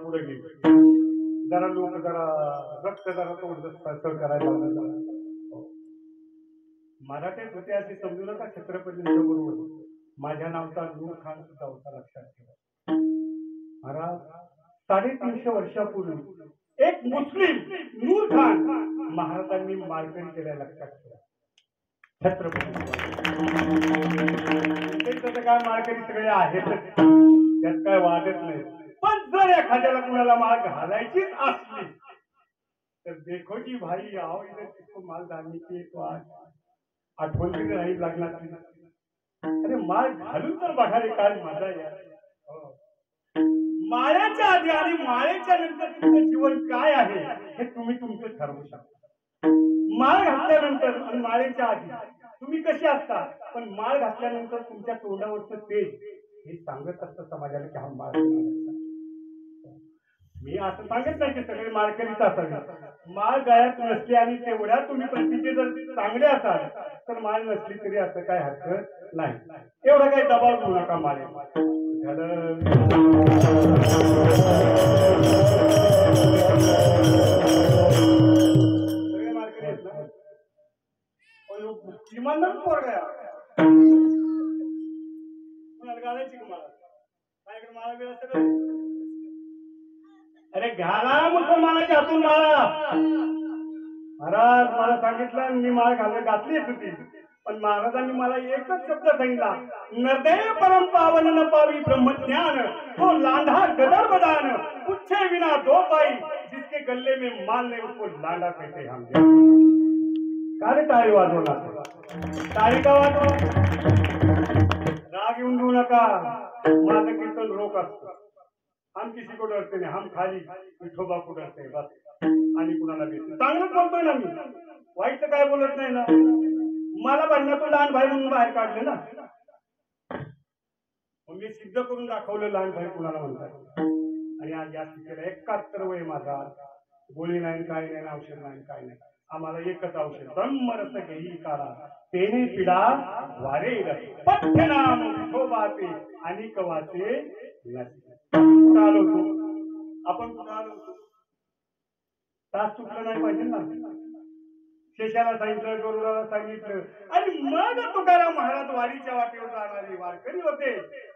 पुढे गेले. जरा लोक जरा रक्त जरा तोड करायला मराठीत होते असे समजू नका. छत्रपतींच्या बरोबर माझ्या नावचा नूर खान सुद्धा होता. लक्षात ठेवा महाराज. 350 वर्षापूर्वी एक मुस्लिम नूर खान महाराजांनी मारकरी केल्या. लक्षात ठेवा छत्रपती काय मारकरी सगळे आहेत त्यात काय वाटत नाही. पण जर एखाद्याला कुणाला माळ घालायचीच असली तर देखो जी भाई आओ इधर किसको माल डालने की तो आज आठवण तरी राहील लागणार. अरे माळ घालून तर बघा रे काय मजा यार. माळ्याच्या आधी आणि माळेच्या नंतर तुमचं जीवन काय आहे हे तुम्ही तुमचं ठरवू शकता. माळ घातल्यानंतर आणि माळेच्या आधी तुम्ही कसे असता पण माळ घातल्यानंतर तुमच्या तोंडावरचं तेज हे सांगत असतं समाजाला की हा माळ. मी असं सांगत नाही की सगळे माळकरीच असावे. माळ गळ्यात नसली आणि तेवढ्या तुम्ही प्रतिचे जर चांगले असाल तर माळ नसली तरी असं काय हरकत नाही. एवढा काही दबाव घेऊ नका माळे. सगळे माळकरी आहेत ना. इमानदार पोरगा घालायची का मला माझ्याकडे माळा वेळ सगळं. अरे घाला मुसलमानाच्या हातून माळा. महाराज मला सांगितलं मी माळ घातलीच होती पण महाराजांनी मला एकच शब्द सांगितला. नदय परम पावन न पावी ब्रह्मज्ञान तो लांढा गदर बदान पुच्छे विना दो पाई जिसके गले में माल नहीं उसको लांडा कहते हम. काय टाळी वाजवणार. टाळी का वाजव. राग येऊन देऊ नका. माझं कीर्तन रोख असतं. हम किसी को डरते नहीं. हम खाली विठोबा को डरते हैं बस. आणि कुणाला भेटतो चांगलंच बोलतोय ना मी. वाईट तर काय बोलत नाही ना. मला भांडणातून लहान भाई म्हणून बाहेर काढले ना. मी सिद्ध करून दाखवलं लहान भाई कुणाला म्हणतात. आणि आज या स्थितीला 71 वय माझा. गोळी नाही काय नाही औषध नाही काय नाही. आम्हाला एकच औषध ब्रह्मरस घेई काढा तेने पिडा वारे पथ्य नाम विठोबाचे आणि कवाचे. कुठं आलो तू आपण कुठं आलो तू. तास चुकलं नाही पाहिजे ना. शेषाला सांगितलं गरुडाला सांगितलं आणि मग तुकाराम महाराज वारीच्या वाटेवर जाणारे वारकरी होते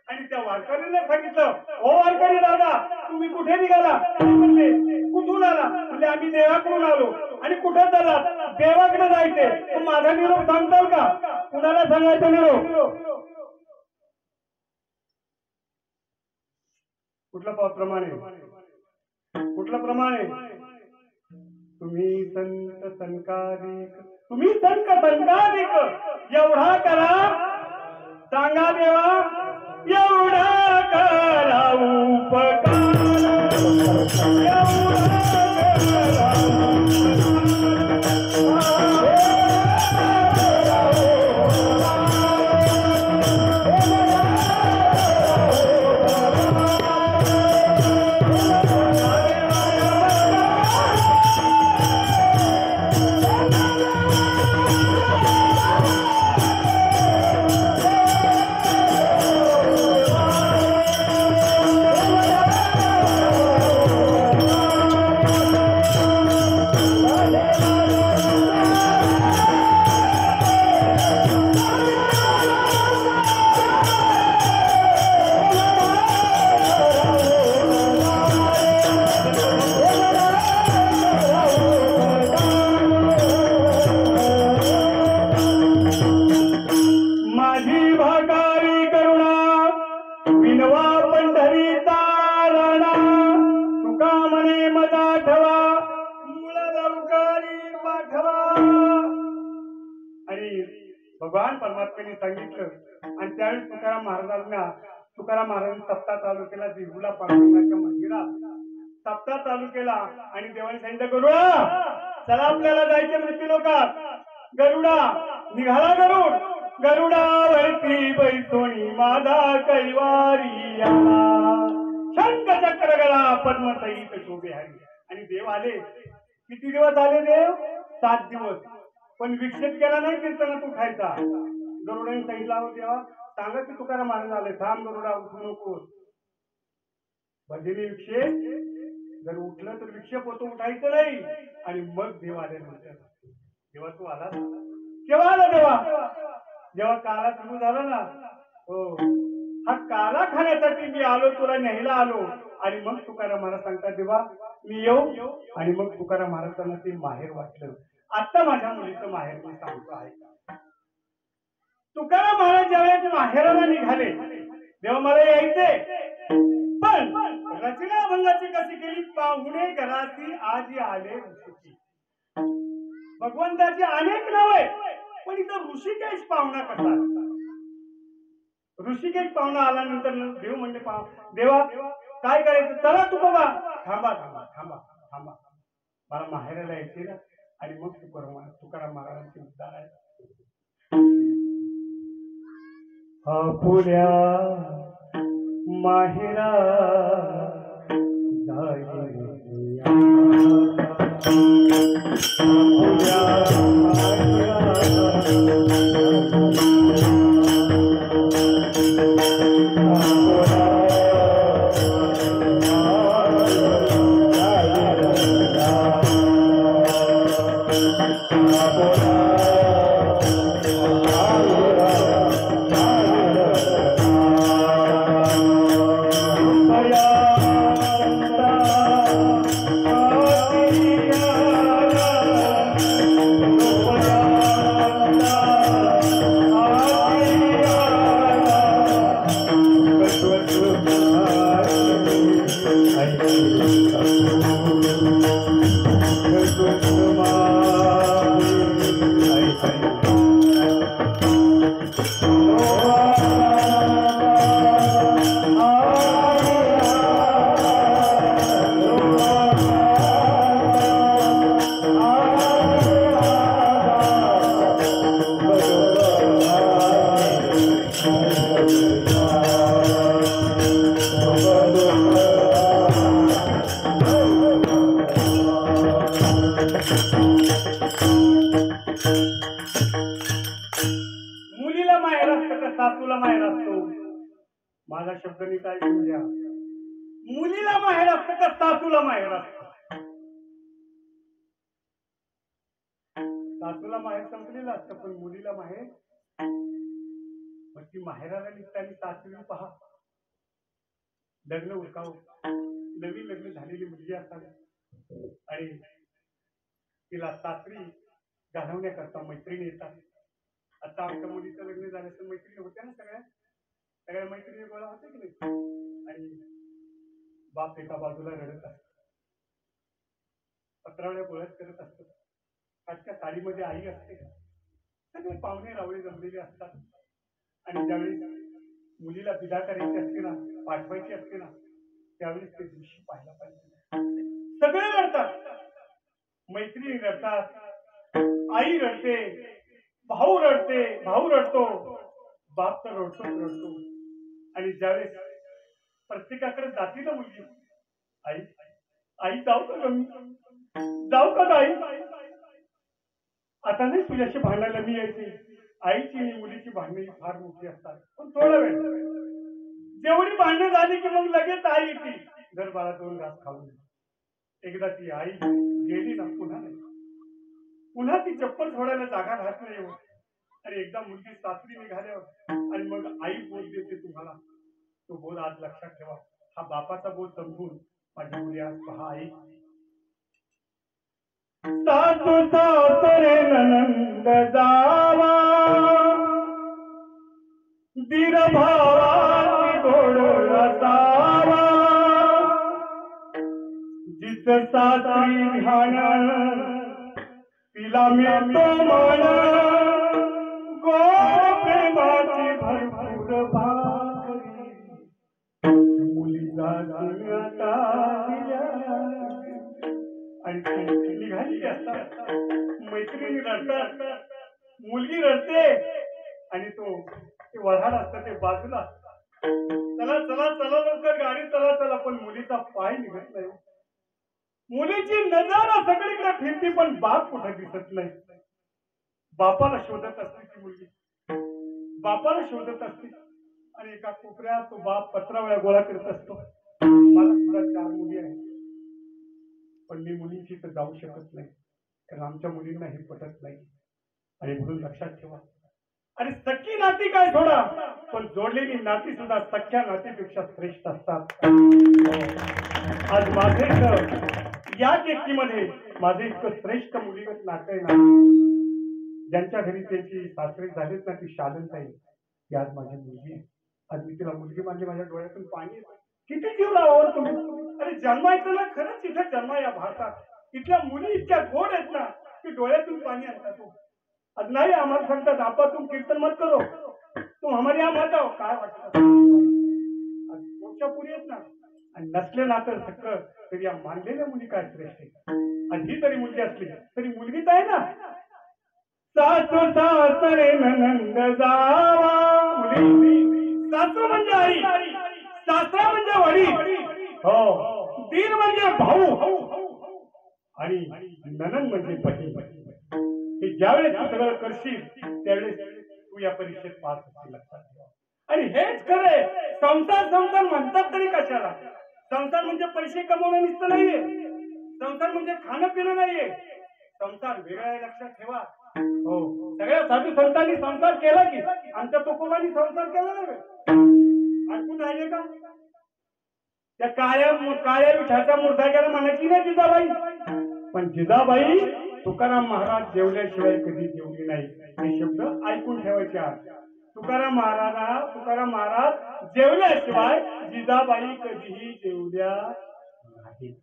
आणि त्या वारकरीला सांगितलं ओ वारकरी दादा तुम्ही कुठे निघाला. म्हणजे कुठून आला. म्हणजे आम्ही देवाकडून आलो. आणि कुठे चाललात. देवाकडे जायचे. माझा निरोप सांगताल का. कुणाला सांगायचा निरोप. कुठल्या प्रमाणे कुठल्या प्रमाणे. तुम्ही संत संकारिक तुम्ही संत संकारिक एवढा करा सांगा देवा एवढा करा उपकार एवढा करा उपकार. ठेवा पंढरीचा राणा तुका म्हणे मजा ठेवा मूळ लवकरी पाठवा. आणि भगवान परमात्म्याने सांगितलं आणि त्यावेळी तुकाराम महाराजांनी सप्ताह चालू केला. देहूला पांडुरंगाच्या मंदिरात सप्ताह चालू केला आणि देवाने सांगितलं गरुडा चला आपल्याला जायचे मृत्यू लोकात. गरुडा निघाला गरुडावरती बैसोनी माझा कैवारी आला शंख चक्र गळा पद्मसहित शोभे हरी. आणि देव आले. किती दिवस आले देव? 7 दिवस. पण विक्षेप केला नाही कीर्तनात उठायचा. गरुडाने सांगितलं हो देवा सांगा की तुकाराम महाराज आले. थांब गरुडा उठू नको. भजनी विक्षेप जर उठलं तर विक्षेप होतो उठायचं नाही. आणि मग देव आले नंतर तेव्हा तू आला. केव्हा आला देवा? जेव्हा काला सुरू झाला ना. हो हा काला खाण्यासाठी मी आलो तुला न्यायला आलो. आणि मग तुकाराम महाराज सांगतात देवा मी येऊ. आणि मग तुकाराम महाराजांना ते माहेर वाटलं. आता माझ्या मुलीचं माहेर मी सांगतो आहे. तुकाराम महाराज ज्यावेळेस माहेराला निघाले तेव्हा मला यायचे. पण रचना अभंगाची कशी केली? पाहुणे घराची आजी आले ऋषिकी. भगवंताची अनेक नावे पण इथं ऋषिकेश पाहुणा कसा? ऋषिकेश पाहुणा आल्यानंतर देव म्हणले देवा काय करायचं? चला तू बाबा थांबा थांबा थांबा थांबा मला माहेराला यायचे ना. आणि मग तुकाराम महाराजांचे उद्धार आहे. पुऱ्या माहेरा मुलीला माहेर असतं का सासूला माहेर असतो? माझा शब्द नीट ऐकून घ्या. मुलीला माहेर असतं का सासूला माहेर असतं? सासूला माहेर संपलेलं असतं पण मुलीला माहेर. मग ती माहेराला निघताना सासूला पहा लग्न उरकाव. नवीन लग्न झालेली मुलगी असतात आणि तिला सासरी घालवण्याकरता मैत्रिणी येतात. आता आमच्या मुलीचं लग्न झालं तर मैत्रिणी होत्या ना सगळ्या मैत्रिणी गोळा होत्या की नाही. आणि बाप एका बाजूला रडत असत. पत्रावळ्या गोळ्यात करत असतात. आजच्या साडीमध्ये आई असते. सगळे पाहुणे रावळे जमलेले असतात. आणि ज्यावेळी मुलीला विदा करायची असते ना पाठवायची असते ना त्यावेळेस ते दिवशी पाहायला पाहिजे. सगळे रडतात. मैत्रिणी रडतात. आई रडते. भाऊ रडतो. बाप तर रडतो. आणि ज्यावेळेस प्रत्येकाकडे जाती ना मुलगी आई जाऊ का आई? आता नाही तुझ्याशी भांडायला मी यायची. आईची आणि मुलीची भांडणी फार मोठी असतात. पण थोडा वेळ जेवढी भांडणं झाली की मग लगेच आई येते. घर बाळा 2 घास खाऊन. एकदा ती आई गेली ना पुन्हा ती चप्पल सोडायला जागा राहत नाही. आणि एकदा मुलगी सासरी निघाल्यावर आणि मग आई बोध देते तुम्हाला. तो बोध आज लक्षात ठेवा. हा बापाचा बोध समजून माझी मुली आज पहा आई. सासू सासरे ननंद जावा दीर भावाची गोड सासरी ध्यान तिला मिळतो मान गोड प्रेमाची भरपूर भाकरी मुलीचा आता आणि निघाली असतात मैत्रिणी रडतात मुलगी रडते आणि तो ते वऱ्हाड असतं ते बाजूला चला चला चला लवकर गाडी चला चला पण मुलीचा पाय निघत नाही मुलीची नजर सगळीकडे फिरती पण बाप कुठे दिसत नाही बापाला शोधत असते ती मुलगी बापाला शोधत असते आणि एका कोपऱ्यात तो बाप पत्रावळ्या गोळा करत असतो मला सुद्धा 4 मुली आहेत पण मी मुलींची तर जाऊ शकत नाही कारण आमच्या मुलींना हे पटत नाही आणि म्हणून लक्षात ठेवा आणि सख्खी नाती काय थोडा पण जोडलेली नाती सुद्धा सख्या नातीपेक्षा श्रेष्ठ असतात आज माझे या व्यक्तीमध्ये माझे इतकं श्रेष्ठ मुलीगत नातं आहे ना ज्यांच्या घरी त्यांची सासरे झालीच ना ती शालंत आहे ती आज माझी मुलगी आहे आज मी तिला मुलगी म्हणजे माझ्या डोळ्यातून पाणी येतं किती जीव लावावर तुम्ही अरे जन्मायचं ना खरंच इथं जन्मा या भारतात इथल्या मुली इतक्या गोड आहेत ना की डोळ्यातून पाणी आणतात आज नाही आम्हाला सांगतात आपा तुम कीर्तन मत करो तुम हमारे यहाँ मत आओ काय वाटतं मोठ्या पुरी आहेत ना आणि नसले ना तर सगळं तरी या मानलेल्या मुली काय श्रेष्ठ आहे आणि ही जरी मुलगी असली तरी मुलगीच आहे ना सासू सासरे नंद जावा मुली सासू म्हणजे आई सासरा म्हणजे वडील हो दीर म्हणजे भाऊ आणि ननंद म्हणजे बहीण हे ज्यावेळेस तू सगळं करशील त्यावेळेस तू या परीक्षेत पास होशील लक्षात ठेवा आणि हेच खरे संसार संसार म्हणतात तरी कशाला संसार म्हणजे पैसे कमवणं नुसतं नाहीये संसार म्हणजे खाणं पिणं नाहीये संसार वेगळा आहे लक्षात ठेवा हो सगळ्या साधू संतांनी संसार केला की आमच्या तुकोबांनी संसार केला नाही ऐकून राहिले का त्या काळ्या विठाच्या मूर्धाग्याला म्हणायची नाही जिजाबाई पण जिजाबाई तुकाराम महाराज जेवल्याशिवाय कधी जेवली नाही हे शब्द ऐकून ठेवायचे आहेत तुकाराम महाराज जेवल्याशिवाय जिजाबाई कधीही जेवल्या नाही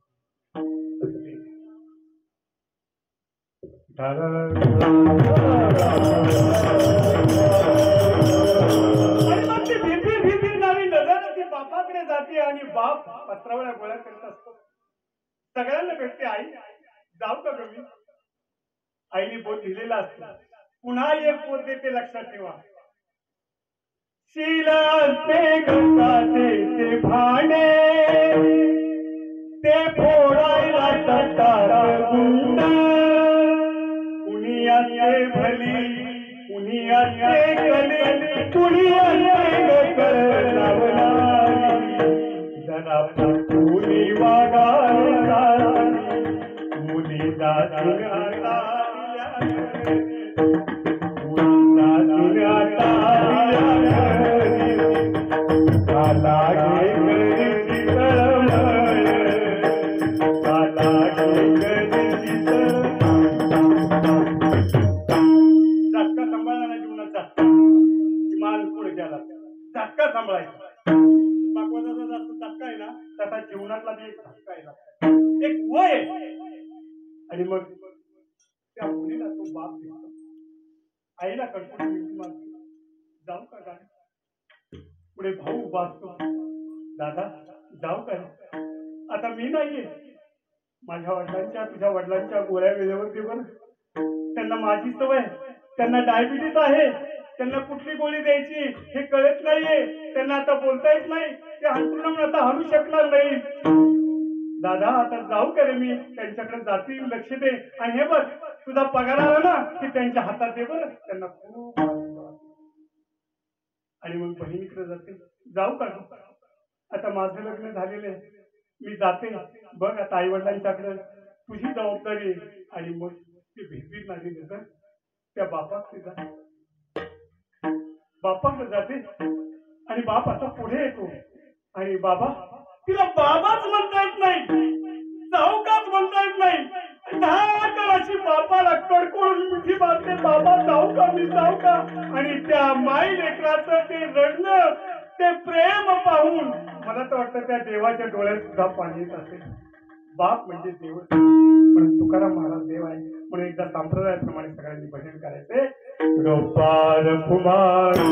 भीती नावी नजर ती बापाकडे जाते आणि बाप पत्रावळ्या गोळ्या करत असतो सगळ्यांना भेटते आई जाऊ का मी आईने बोध दिलेला असतो पुन्हा एक बोध देते लक्षात ठेवा शिलाचे गंगाचे ते भांडे ते फोडायला तटार गुंड कुणी असते भली कुणी असते कले कुणी असते कर लावणारी जरा कुणी वागायला मुली जाती आता धक्का सांभाळायचा भागवताचा जास्त धक्का आहे ना तसा जीवनातला बी एक धक्का आहे एक वय आणि मग त्या मुलीला तो बाप दिसतो आईला कणकुटी जाऊ का काय पुढे भाऊ उभा असतो दादा जाऊ काय आता मी नाहीये माझ्या वडिलांच्या तुझ्या वडिलांच्या गोळ्या वेळेवर दे बरं त्यांना माझी सवय त्यांना डायबिटीस आहे त्यांना कुठली गोळी द्यायची हे कळत नाहीये त्यांना आता बोलता येत नाही ते हंतरुण आता हलू शकणार नाही दादा आता जाऊ का रे मी त्यांच्याकडे जाती लक्ष दे आणि हे बघ तुझा पगार आला ना की त्यांच्या हातात दे बरं त्यांना खूप आणि मग बहिणीकडे जाते जाऊ का आता माझं लग्न झालेलं आहे मी जाते बघ आता आई वडिलांच्याकडे तुझी जबाबदारी आणि मग ती भेटली नाही नजर त्या बापाकडे बापाकडे जाते आणि बाप असा पुढे येतो आणि बाबा तिला बाबाच म्हणता येत नाही जाऊकाच म्हणता येत नाही अशी बापाला कडकडून मिठी मारते बाबा जाऊ का मी जाऊ का आणि त्या माई लेकराचं ते रडणं ते प्रेम पाहून मला तर वाटतं त्या देवाच्या डोळ्यात सुद्धा पाणी येत असेल बाप म्हणजे देवच, पण तुकाराम महाराज देव आहे म्हणून एकदा संप्रदायाप्रमाणे सगळ्यांनी भजन करायचे. गोपाल कुमार